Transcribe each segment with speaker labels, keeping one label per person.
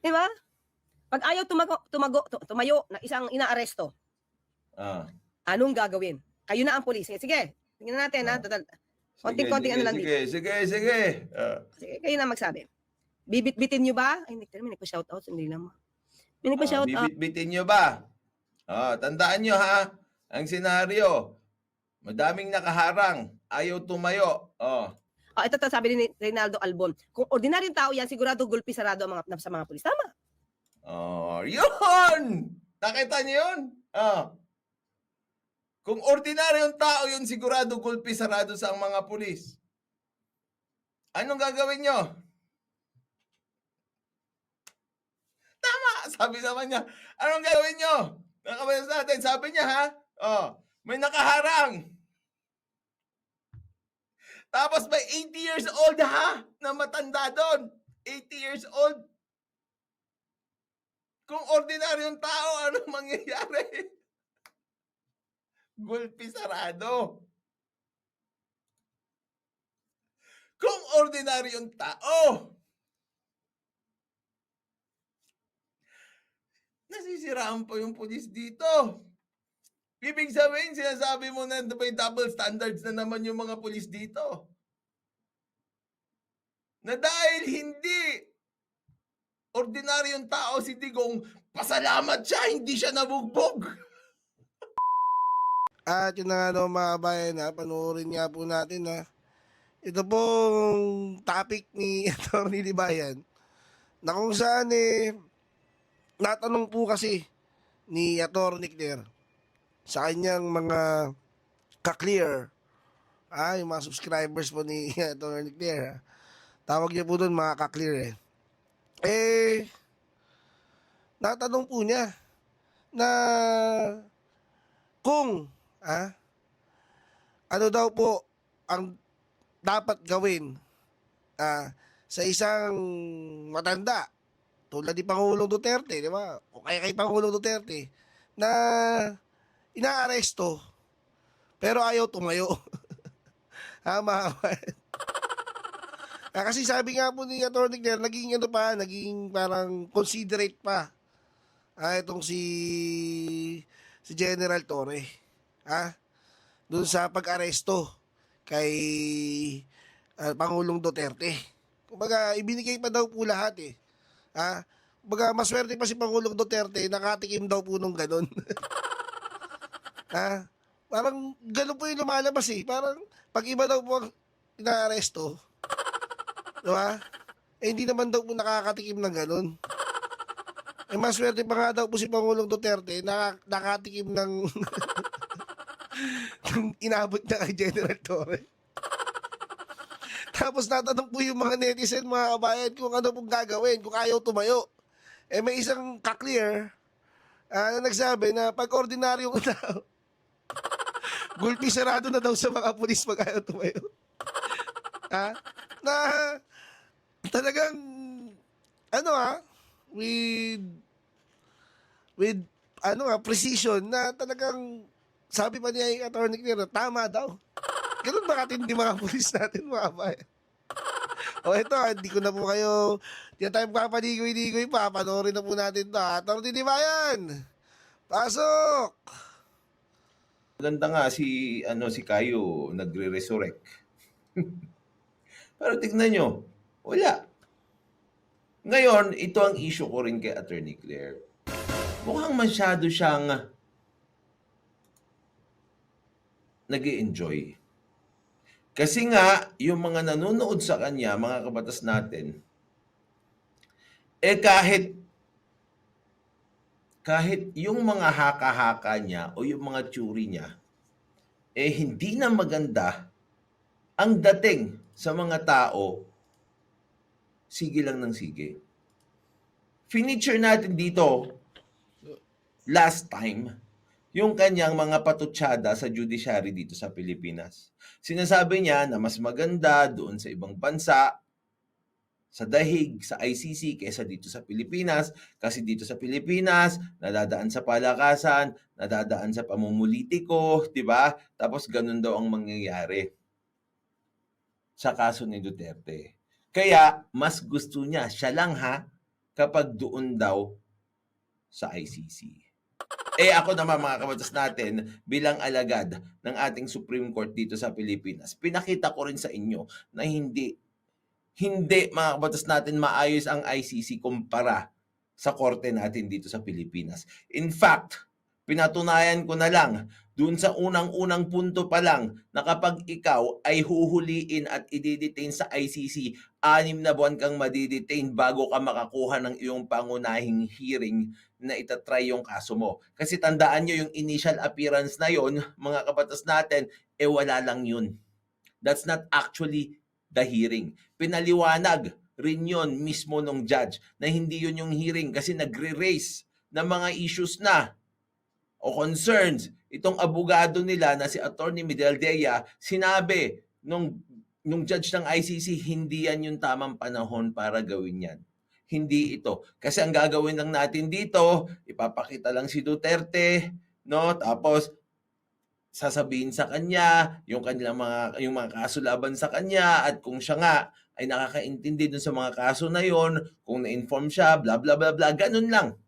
Speaker 1: Di ba? Pag ayaw tumayo na isang inaaresto, anong gagawin? Kayo na ang pulis. Sige, tingnan natin ha. Konting-konting ano lang dito.
Speaker 2: Sige.
Speaker 1: Sige, kayo na magsabi. Bibit-bitin nyo ba? Ay, may nagpa-shoutout. Hindi lang mo. May nagpa-shoutout.
Speaker 2: Bibit-bitin nyo ba? Tandaan nyo ha, ang senaryo, madaming nakaharang, ayaw tumayo.
Speaker 1: Ito sabi ni Reynaldo Albon, kung ordinaryong tao yan, sigurado gulpi sarado ang sa mga pulis. Tama.
Speaker 2: Yun! Nakita nyo yun? Kung ordinaryong tao yun, sigurado gulpi sarado sa mga pulis. Anong gagawin nyo? Tama! Sabi naman niya, anong gagawin nyo? Nakabalas natin, sabi niya ha, may nakaharang. Tapos may 80 years old ha, na matanda doon. 80 years old. Kung ordinaryong tao, anong mangyayari? Gulpi sarado. Kung ordinaryong tao, nasisiraan po yung pulis dito. Ibig sabihin, sinasabi mo na may double standards na naman yung mga pulis dito. Na dahil hindi ordinaryong tao si Digong, pasalamat siya, hindi siya nabugbog.
Speaker 3: At yun na nga mga kabayan ha, panoorin nga po natin ha. Ito pong topic ni Atty. Libayan na kung saan natanong po kasi ni Atty. Claire sa kanyang mga ka-clear, yung mga subscribers po ni Atty. Claire, tawag niya po doon mga ka-clear natanong po niya na kung ano daw po ang dapat gawin sa isang matanda tulad ni Pangulong Duterte, di ba? O kaya kay Pangulong Duterte na inaaresto pero ayaw tumayo. Kasi sabi nga po ni Atty. Claire, naging parang considerate pa. Itong si General Torre. Doon sa pag-aresto kay Pangulong Duterte. Kumbaga, ibinigay pa daw po lahat Kumbaga, maswerte pa si Pangulong Duterte, nakatikim daw po nung ganun. Parang ganun po yung lumalabas Parang pag iba daw po ang inaaresto, diba? Hindi naman daw po nakakatikim ng ganun. Maswerte pa nga daw po si Pangulong Duterte, nakatikim ng inabot na kay General Torre. Tapos natanong po yung mga netizen, mga kabayan, kung ano pong gagawin, kung ayaw tumayo. May isang ka-clear na nagsabi na pag ordinaryong tao, gulpi sarado na daw sa mga pulis pag ayaw tumayo. Na talagang with precision na talagang sabi pa niya yung Atty. Claire, tama daw. Ganun ba katindi mga pulis natin, mga kabayan? Ito, hindi ko na po kayo, hindi na tayo papaligoy-ligoy pa, panoorin na po natin ito. Atty. Libayan, pasok!
Speaker 2: Maganda nga si Kayo nagre-resurrect. Pero tignan nyo, wala. Ngayon, ito ang issue ko rin kay Atty. Claire. Mukhang masyado siyang nag-i-enjoy. Kasi nga, yung mga nanonood sa kanya, mga kabatas natin, kahit yung mga haka-haka niya o yung mga tsuri niya, hindi na maganda ang dating sa mga tao, sige lang ng sige. Finiture natin dito, last time, yung kanyang mga patutsada sa judiciary dito sa Pilipinas. Sinasabi niya na mas maganda doon sa ibang bansa, sa dahig, sa ICC, kaysa dito sa Pilipinas. Kasi dito sa Pilipinas, nadadaan sa palakasan, nadadaan sa pamumulitiko, di ba? Tapos ganun daw ang mangyayari sa kaso ni Duterte. Kaya, mas gusto niya, siya lang kapag doon daw sa ICC. Eh ako naman mga kabatas natin bilang alagad ng ating Supreme Court dito sa Pilipinas, pinakita ko rin sa inyo na hindi mga kabatas natin maayos ang ICC kumpara sa korte natin dito sa Pilipinas. In fact, pinatunayan ko na lang dun sa unang-unang punto pa lang na kapag ikaw ay huhuliin at i-detain sa ICC, 6 na buwan kang madidetain bago ka makakuha ng iyong pangunahing hearing na itatry yung kaso mo. Kasi tandaan nyo yung initial appearance na yon, mga kabatas natin, wala lang yun. That's not actually the hearing. Pinaliwanag rin yun mismo nung judge na hindi yun yung hearing kasi nagre-raise ng mga issues na o concerns. Itong abogado nila na si Attorney Medaldea, sinabi nung judge ng ICC, hindi yan yung tamang panahon para gawin yan. Hindi ito. Kasi ang gagawin lang natin dito, ipapakita lang si Duterte, no? Tapos sasabihin sa kanya yung mga kaso laban sa kanya at kung siya nga ay nakakaintindi dun sa mga kaso na yon, kung na-inform siya, bla bla bla bla, ganun lang.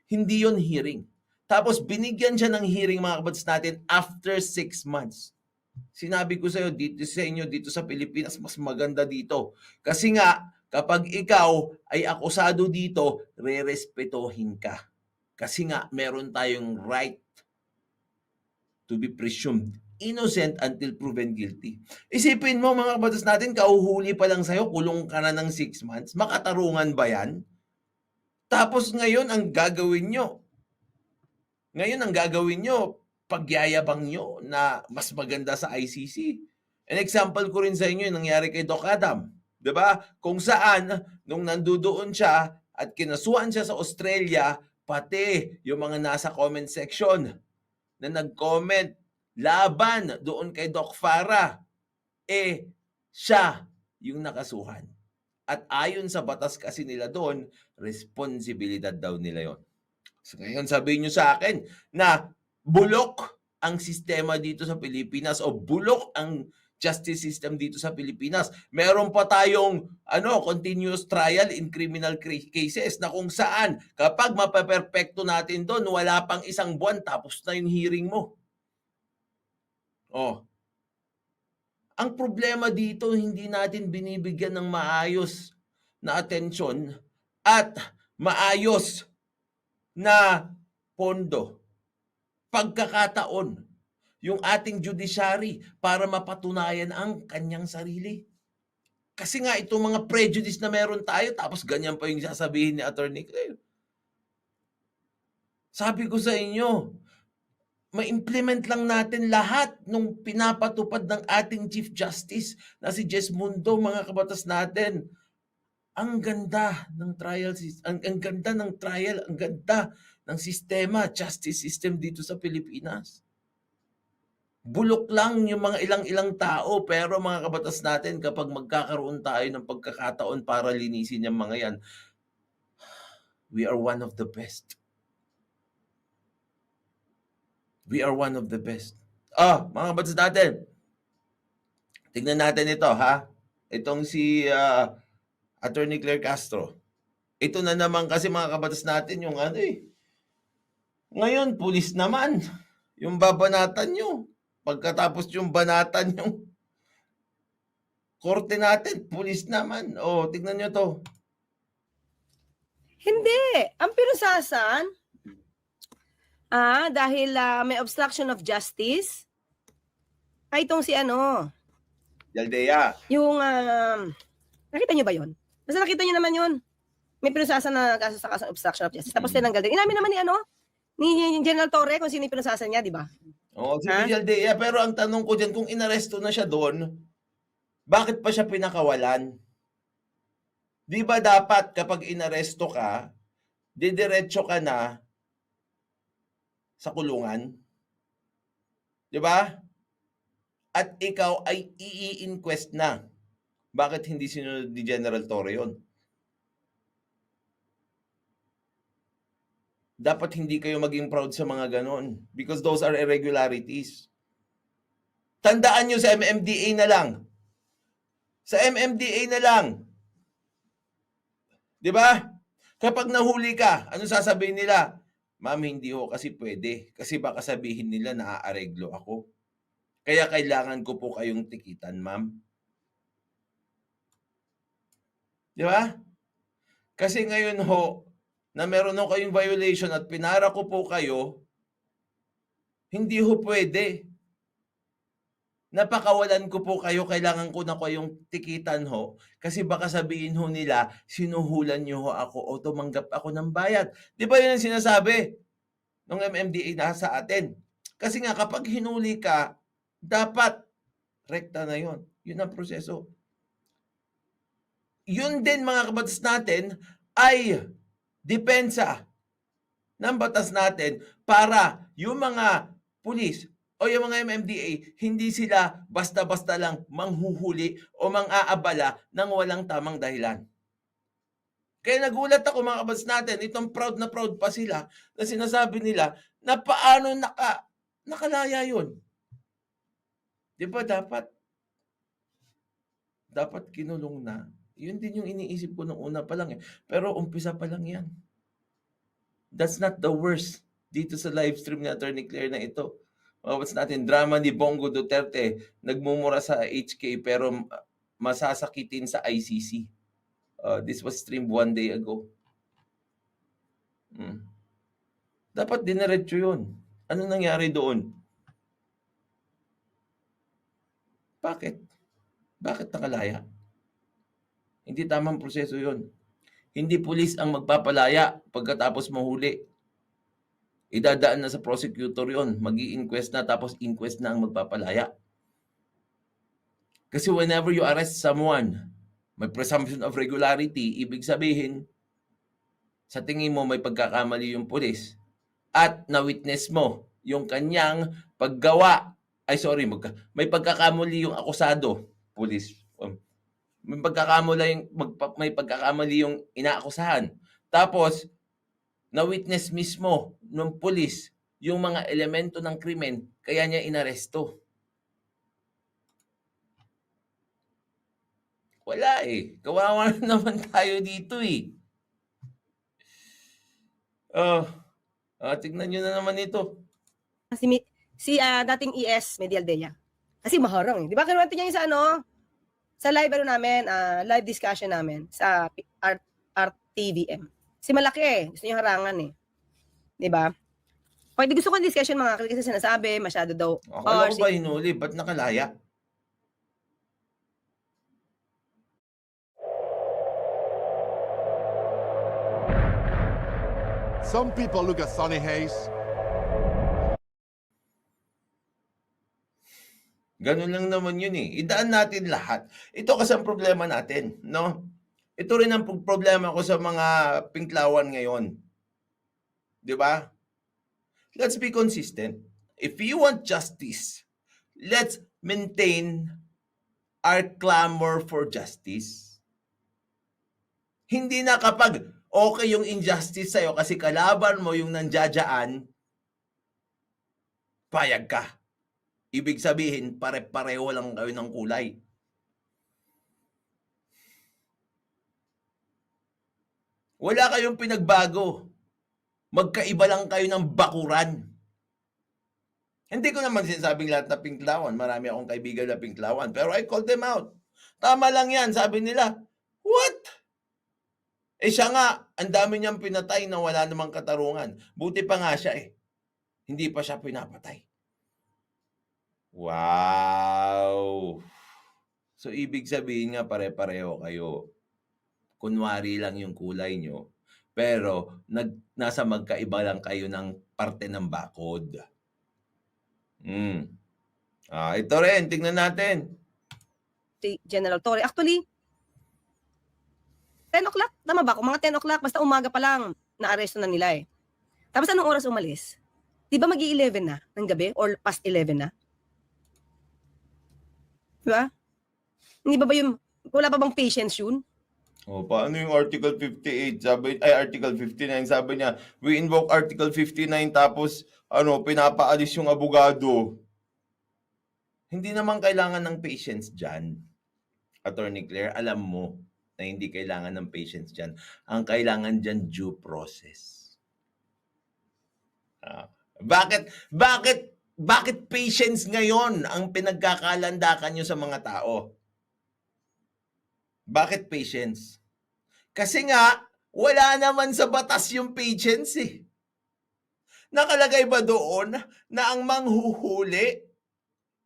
Speaker 2: Hindi yon hearing. Tapos binigyan siya ng hearing mga kabatas natin after 6 months. Sinabi ko sa inyo dito sa Pilipinas, mas maganda dito. Kasi nga, kapag ikaw ay akusado dito, re-respetohin ka. Kasi nga, meron tayong right to be presumed innocent until proven guilty. Isipin mo mga kabatas natin, kauhuli pa lang sa'yo, kulong ka na ng 6 months. Makatarungan ba yan? Tapos ngayon, ang gagawin nyo, pagyayabang nyo na mas maganda sa ICC. An example ko rin sa inyo yung nangyari kay Doc Adam. 'Di ba? Kung saan, nung nandoon siya at kinasuhan siya sa Australia, pati yung mga nasa comment section na nag-comment laban doon kay Doc Farah, siya yung nakasuhan. At ayon sa batas kasi nila doon, responsibilidad daw nila yon. So ngayon sabihin nyo sa akin na bulok ang sistema dito sa Pilipinas o bulok ang justice system dito sa Pilipinas. Meron pa tayong continuous trial in criminal cases na kung saan kapag mapaperpekto natin doon, wala pang 1 buwan tapos na yung hearing mo. Ang problema dito, hindi natin binibigyan ng maayos na atensyon at maayos na pondo, pagkakataon, yung ating judiciary para mapatunayan ang kanyang sarili. Kasi nga itong mga prejudice na meron tayo, tapos ganyan pa yung sasabihin ni Attorney Claire. Sabi ko sa inyo, ma-implement lang natin lahat nung pinapatupad ng ating Chief Justice na si Jess Mundo, mga kabatas natin. Ang ganda ng trial, ang ganda ng trial, ang ganda ng sistema, justice system dito sa Pilipinas. Bulok lang yung mga ilang tao, pero mga kabatas natin, kapag magkakaroon tayo ng pagkakataon para linisin yung mga yan, we are one of the best. We are one of the best. Mga kabatas natin, tignan natin ito, ha? Itong si Attorney Claire Castro. Ito na naman kasi mga kabatas natin yung Ngayon, pulis naman. Yung babanatan nyo. Pagkatapos yung banatan yung korte natin, pulis naman. Tignan nyo to.
Speaker 1: Hindi. Ang pinusasan, dahil may obstruction of justice, ay itong si
Speaker 2: Jaldea.
Speaker 1: Yung, nakita nyo ba yun? Basta nakita nyo naman yun. May pinusasan na kaso sa kaso obstruction of justice. Tapos tinanggal din. Inamin naman ni General Torre kung sino yung pinusasan niya, di ba?
Speaker 2: Si Jaldea. Pero ang tanong ko dyan, kung inaresto na siya doon, bakit pa siya pinakawalan? Di ba dapat kapag inaresto ka, didiretso ka na sa kulungan? Di ba? At ikaw ay i-inquest na. Bakit hindi sinunod ni General Torre yun? Dapat hindi kayo maging proud sa mga ganon because those are irregularities. Tandaan nyo sa MMDA na lang. Sa MMDA na lang. Di ba? Kapag nahuli ka, ano sasabihin nila? Ma'am, hindi ho kasi pwede. Kasi baka sabihin nila na aareglo ako. Kaya kailangan ko po kayong tikitan, ma'am. Di ba? Kasi ngayon ho, na meron ho kayong violation at pinara ko po kayo, hindi ho pwede. Napakawalan ko po kayo, kailangan ko na kayong tikitan ho. Kasi baka sabihin ho nila, sinuhulan niyo ho ako o tumanggap ako ng bayad. Di ba yun ang sinasabi ng MMDA na sa atin? Kasi nga kapag hinuli ka, dapat rekta na yun. Yun ang proseso. Yun din mga kabatas natin ay depensa ng batas natin para yung mga pulis o yung mga MMDA, hindi sila basta-basta lang manghuhuli o mang-aabala ng walang tamang dahilan. Kaya nagulat ako mga kabatas natin, itong proud na proud pa sila na sinasabi nila na paano nakalaya yun. Di ba dapat kinulong na. Yun din yung iniisip ko nung una pa lang eh. Pero umpisa pa lang yan. That's not the worst dito sa live stream ni Attorney Claire na ito. What's natin, drama ni Bongo Duterte, nagmumura sa HK pero masasakitin sa ICC. This was streamed 1 day ago. Dapat dinerecho yun. Ano nangyari doon? Bakit? Bakit nakalaya? Hindi tamang proseso yun. Hindi pulis ang magpapalaya pagkatapos mahuli. Idadaan na sa prosecutor yon, mag-i-inquest na, tapos inquest na ang magpapalaya. Kasi whenever you arrest someone, may presumption of regularity, ibig sabihin, sa tingin mo may pagkakamali yung pulis at na-witness mo yung kanyang paggawa, may pagkakamali yung akusado, pulis, may pagkakamali yung inaakusahan. Tapos, na-witness mismo ng pulis yung mga elemento ng krimen, kaya niya inaresto. Wala eh. Kawawa na naman tayo dito eh. Tignan nyo na naman ito.
Speaker 1: Si dating ES Medialdea. Kasi maharang eh. Di ba kinuwento niya yung sa live namin, live discussion namin sa RTVM. Si malaki eh. Gusto niya harangan eh. Diba? Pag gusto ko ng discussion mga kasi sinasabi, masyado daw.
Speaker 2: Akala ko ba hinuli? Ba't nakalaya?
Speaker 4: Some people look at Sonny Hayes.
Speaker 2: Ganun lang naman yun eh. Idaan natin lahat. Ito kasi ang problema natin, no? Ito rin ang problema ko sa mga pinklawan ngayon. Di ba? Let's be consistent. If you want justice, let's maintain our clamor for justice. Hindi na kapag okay yung injustice sa'yo kasi kalaban mo yung nandiyadyaan, payag ka. Ibig sabihin, pare-pareho lang kayo ng kulay. Wala kayong pinagbago. Magkaiba lang kayo ng bakuran. Hindi ko naman sinasabing lahat na pinklawan. Marami akong kaibigan na pinklawan. Pero I called them out. Tama lang yan. Sabi nila, what? Siya nga, ang dami niyang pinatay na wala namang katarungan. Buti pa nga siya eh. Hindi pa siya pinapatay. Wow! So, ibig sabihin nga pare-pareho kayo. Kunwari lang yung kulay nyo. Pero, nasa magkaiba lang kayo ng parte ng bakod. Ito rin, tingnan natin.
Speaker 1: General Torre. Actually, 10 o'clock, tama ba? Kung mga 10 o'clock, basta umaga pa lang, na-aresto na nila eh. Tapos anong oras umalis? Di ba mag-11 na ng gabi? Or past 11 na? Diba? Hindi ba yung, wala pa bang patience yun?
Speaker 2: Paano yung Article 58? Article 59, sabi niya, we invoke Article 59 tapos, pinapaalis yung abogado. Hindi naman kailangan ng patience dyan. Attorney Claire, alam mo. na hindi kailangan ng patience dyan. Ang kailangan dyan, due process. Bakit patience ngayon ang pinagkakalandakan nyo sa mga tao? Bakit patience? Kasi nga, wala naman sa batas yung patience eh. Nakalagay ba doon na ang manghuhuli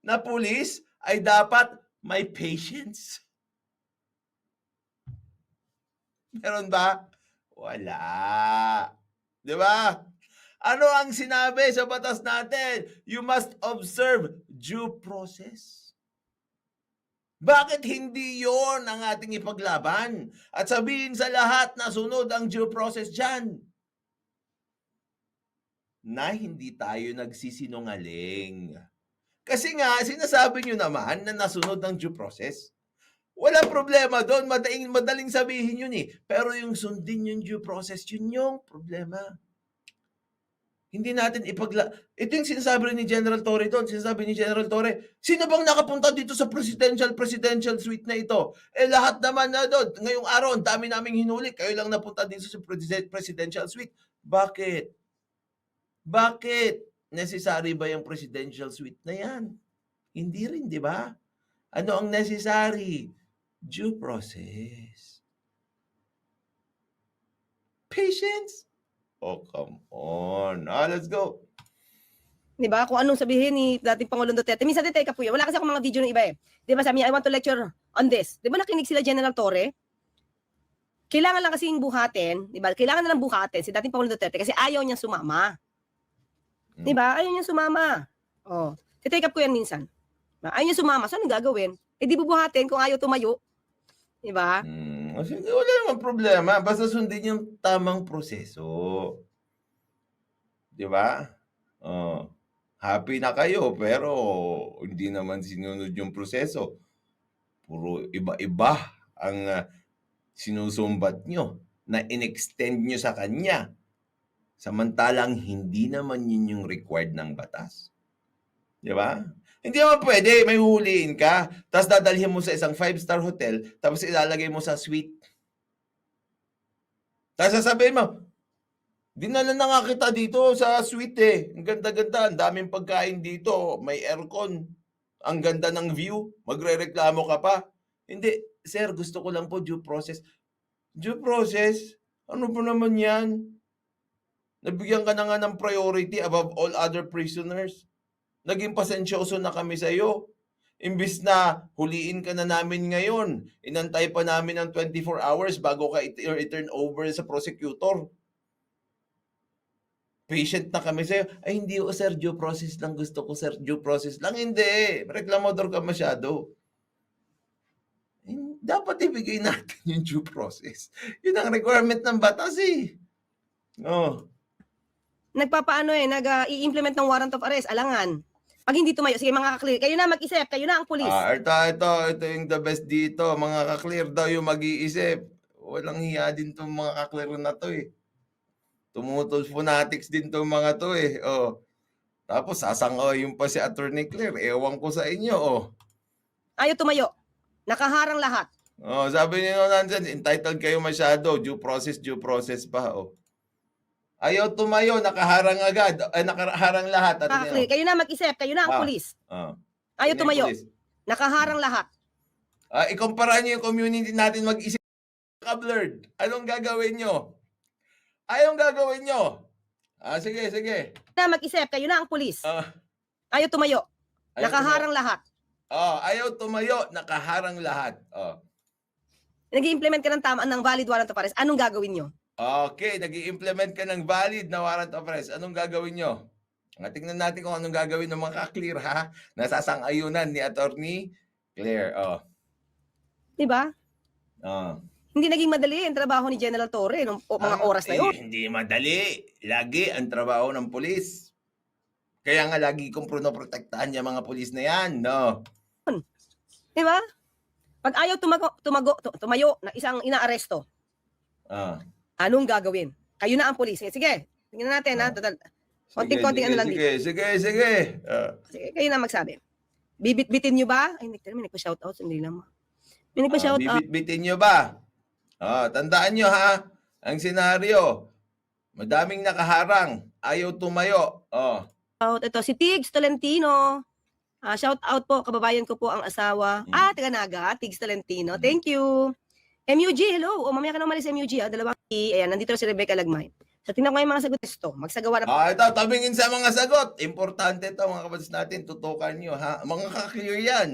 Speaker 2: na pulis ay dapat may patience? Meron ba? Wala. Di ba? Ano ang sinabi sa batas natin? You must observe due process. Bakit hindi yon ang ating ipaglaban? At sabihin sa lahat na sunod ang due process dyan. Na hindi tayo nagsisinungaling. Kasi nga, sinasabi nyo naman na nasunod ang due process. Walang problema doon. Madaling sabihin yun eh. Pero yung sundin yung due process, yun yung problema. Hindi natin ito yung sinasabi rin ni General Torre doon. Sinasabi ni General Torre, sino bang nakapunta dito sa presidential suite na ito? Eh lahat naman na doon. Ngayong araw, ang dami naming hinuli. Kayo lang napunta dito sa presidential suite. Bakit? Bakit? Necessary ba yung presidential suite na yan? Hindi rin, di ba? Ano ang necessary? Due process. Patience. Oh, come on. Let's go.
Speaker 1: Di ba? Kung anong sabihin ni dating Pangulong Duterte. Minsan teka po yun. Wala kasi akong mga video ng iba eh. Di ba sabi niya, I want to lecture on this. Di ba nakinig sila General Torre? Kailangan lang kasing buhatin. Di ba? Kailangan na lang buhatin si dating Pangulong Duterte kasi ayaw niya sumama. Di ba? Ayaw niya sumama. Oh. Titake up ko yan minsan. Ayaw niya sumama. So, anong gagawin? Eh, di bubuhatin kung ayaw tumayo. Di ba?
Speaker 2: Sige, wala namang problema. Basta sundin yung tamang proseso. Di ba? Happy na kayo, pero hindi naman sinunod yung proseso. Puro iba-iba ang sinusumbat nyo na in-extend nyo sa kanya. Samantalang hindi naman yun yung required ng batas. Di ba? Hindi naman pwede, may huhuliin ka, tapos dadalhin mo sa isang 5-star hotel, tapos ilalagay mo sa suite. Tapos sasabihin mo, dinala na nga kita dito sa suite eh. Ang ganda-ganda, ang daming pagkain dito, may aircon, ang ganda ng view, magrereklamo ka pa. Hindi, sir, gusto ko lang po due process. Due process? Ano po naman yan? Nabigyan ka na nga ng priority above all other prisoners. Naging pasensyoso na kami sa iyo. Imbis na huliin ka na namin ngayon, inantay pa namin ng 24 hours bago ka i-turn over sa prosecutor. Patient na kami sa iyo. Ay hindi o sir, due process lang gusto ko sir, due process lang. Hindi, reklamador ka masyado. Dapat ibigay natin yung due process. Yun ang requirement ng batas eh.
Speaker 1: Nagpapaano eh, nag-i-implement ng warrant of arrest, alangan. Pag hindi tumayo, sige mga kaklear, kayo na mag-isip, kayo na ang pulis.
Speaker 2: Ito yung the best dito. Mga kaklear daw yung mag-iisip. Walang hiya din itong mga kaklear na to eh. Tumutol phonetics din itong mga to eh. Tapos sasangoy yung pa si Attorney Claire. Ewan ko sa inyo
Speaker 1: Ayaw tumayo. Nakaharang lahat.
Speaker 2: Sabi niyo nonsense, entitled kayo masyado. Due process pa Ayaw tumayo, nakaharang agad. Nakaharang lahat.
Speaker 1: Kaklear, kayo na mag-isip, kayo na ang pulis. Ayaw tumayo. Nakaharang lahat.
Speaker 2: Ikumpara niyo yung community natin mag-isip. Blurred. Anong gagawin nyo? Ayaw gagawin nyo. Sige.
Speaker 1: Na mag-isip, kayo na ang pulis. Ayaw tumayo. Nakaharang lahat.
Speaker 2: Ayaw tumayo, nakaharang lahat.
Speaker 1: Nag-i-implement ka ng tama ng valid warrant of arrest. Anong gagawin nyo?
Speaker 2: Okay, nag-i-implement ka ng valid na warrant of arrest. Anong gagawin nyo? Tingnan natin kung anong gagawin ng mga ka-clear ha. Nasasang-ayunan ni Attorney Claire.
Speaker 1: Diba? Hindi naging madali ang trabaho ni General Torre nung mga oras na yun.
Speaker 2: Hindi madali. Lagi ang trabaho ng pulis. Kaya nga lagi kong protektahan yung mga pulis na yan, no?
Speaker 1: Diba? Pag ayaw tumayo na isang inaaresto, anong gagawin? Kayo na ang pulis. Sige, tingnan natin ha. Konting-konting ano lang dito.
Speaker 2: Sige.
Speaker 1: Sige, kayo na magsabi. Bibit-bitin nyo ba? Ay, may nagpa-shoutout. Sandali lang mo. May nagpa-shoutout.
Speaker 2: Bibit-bitin nyo ba? Tandaan nyo ha, ang senaryo, madaming nakaharang, ayaw tumayo.
Speaker 1: Ito, si Tigs Tolentino. Shout out po, kababayan ko po ang asawa. Taga Naga, Tigs Tolentino. Thank you. MUG, hello. Mamaya ka na umalis, MUG. Dalawang ayan, nandito na si Rebecca Lagmay. So, tingnan ko yung mga sagot testo. Magsagawa na.
Speaker 2: Ito, tabingin sa mga sagot. Importante ito, mga kapatid natin. Tutukan nyo, ha? Mga kaklear yan.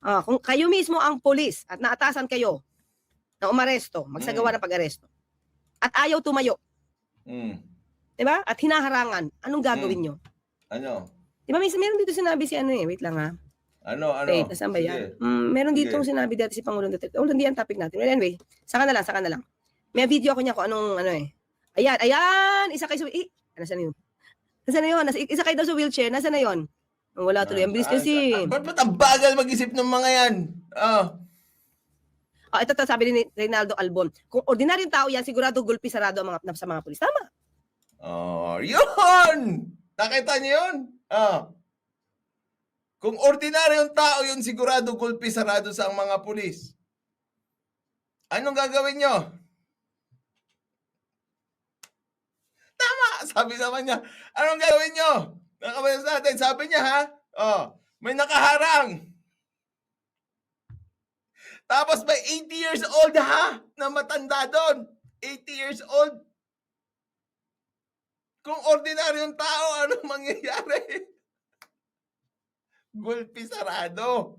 Speaker 1: Kung kayo mismo ang pulis at naatasan kayo na umaresto, magsagawa ng pag-aresto, at ayaw tumayo, diba? At hinaharangan, anong gagawin nyo?
Speaker 2: Ano?
Speaker 1: Diba, meron dito sinabi si wait lang ha.
Speaker 2: Ano?
Speaker 1: Wait, nasaan ba yan? Meron dito sinabi dati si Pangulong Duterte. Hindi yan topic natin. Well, anyway, saka na lang. May video ako niya kung anong, Ayan, isa kayo sa, nasaan na yun? Nasaan na yun? Isa kayo daw sa wheelchair, nasaan na yun? Wala tuloy. Ang bilis kasi.
Speaker 2: Ba't ang bagal mag-isip ng mga yan?
Speaker 1: Ito sabi ni Reynaldo Albon. Kung ordinaryong tao yan, sigurado gulpi sarado ang sa mga pulis. Tama.
Speaker 2: Yun! Nakita niyo yun? Kung ordinaryong tao yun, sigurado gulpi sarado sa mga pulis. Anong gagawin nyo? Tama! Sabi naman niya, anong gagawin nyo? Nakabayas natin, sabi niya ha? May nakaharang. Tapos may 80 years old ha? Na matanda doon. 80 years old. Kung ordinaryong tao, ano mangyayari? Gulpi sarado.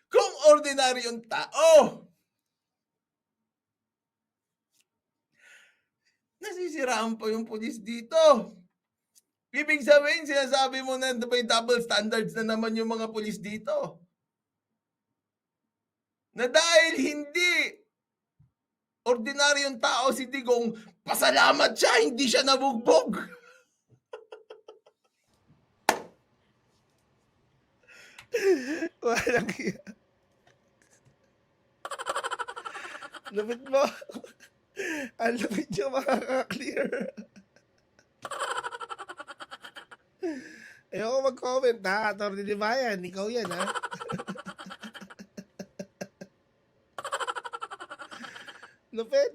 Speaker 2: Kung ordinaryong tao, nasisiraan po yung pulis dito. Ibig sabihin, sinasabi mo na may double standards na naman yung mga pulis dito. Na dahil hindi ordinaryong tao si Digong, pasalamat siya, hindi siya nabugbog.
Speaker 3: Walang iya. Lupit mo. Ang lupit nyo makaka-clear. Ayoko mag-comment ha, Atty. Libayan. Ikaw yan ha. Lupit.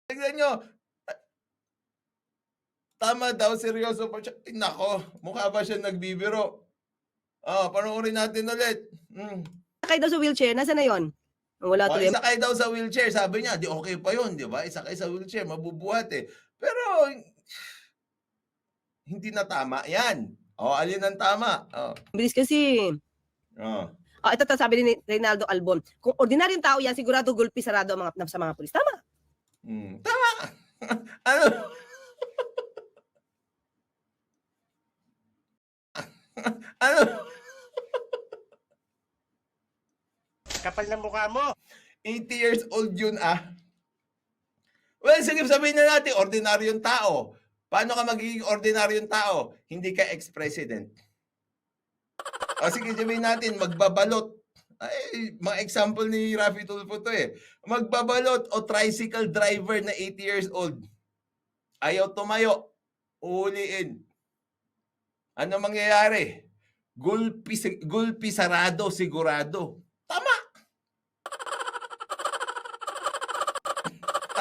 Speaker 2: Tignan nyo, tama daw, seryoso pa siya. Nako, mukha ba siya nagbibiro? Panoorin natin ulit.
Speaker 1: Isa kayo daw sa wheelchair, nasaan na yun? Wala tuloy.
Speaker 2: Isa kayo daw sa wheelchair, sabi niya, di okay pa yun, di ba? Isa kayo sa wheelchair, mabubuhat eh. Pero, hindi na tama yan. Alin ang tama?
Speaker 1: Bilis kasi. Ito sabi ni Reynaldo Albon. Kung ordinaryong tao yan, sigurado gulpi sarado ang sa mga pulis. Tama.
Speaker 2: Tama. Ano? Ano?
Speaker 3: Kapal ng mukha mo.
Speaker 2: 80 years old yun Well, sige, sabihin na natin, ordinaryong tao. Paano ka magiging ordinaryong tao? Hindi ka ex-president. Sige, sabihin natin, magbabalot. Ay, mga example ni Raffy Tulfo to eh. Magbabalot o tricycle driver na 80 years old. Ayaw tumayo. Uhuliin. Ano mangyayari? Gulpi sarado, sigurado. Tama.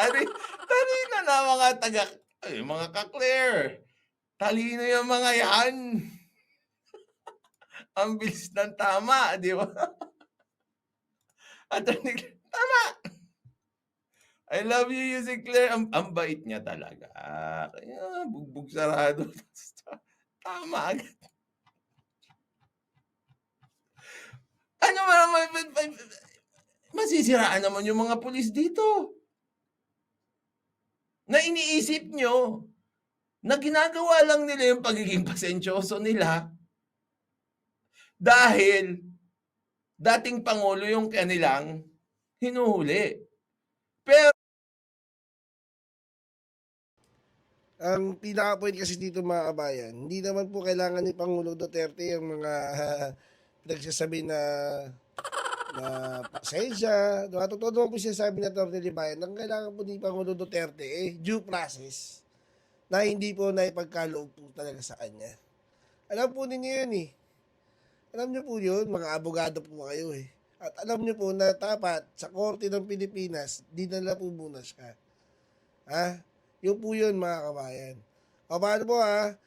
Speaker 2: Talino na mga mga ka-clear. Talino yung mga yan. Ang bilis ng tama, di ba? Tama. I love you, Yusik Claire. Ang bait niya talaga. Kaya, bugbog sarado. Tama agad. Ano masisiraan naman yung mga pulis dito. Na iniisip nyo na ginagawa lang nila yung pagiging pasensyoso nila dahil dating Pangulo yung kanilang hinuhuli. Pero
Speaker 3: Ang pinaka-point kasi dito mga kabayan, hindi naman po kailangan ni Pangulo Duterte yung mga nagsasabi na pasensya. Totoo naman po siya sabi na Atty. Libayan, ang kailangan po ni Pangulo Duterte due process na hindi po naipagkaloob po talaga sa kanya. Alam po ninyo yun eh. Alam niyo po yun, mga abogado po kayo eh. At alam niyo po na dapat sa Korte ng Pilipinas, dinala po muna siya. Ha? Yun po yun mga kabayan. O paano po ha?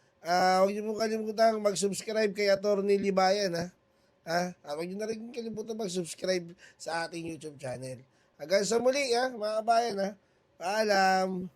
Speaker 3: Huwag niyo po kalimutan mag-subscribe kay Atty. Libayan ha. Huwag niyo na rin kalimutan mag-subscribe sa ating YouTube channel. Hanggang sa muli ha, mga kabayan ha. Paalam.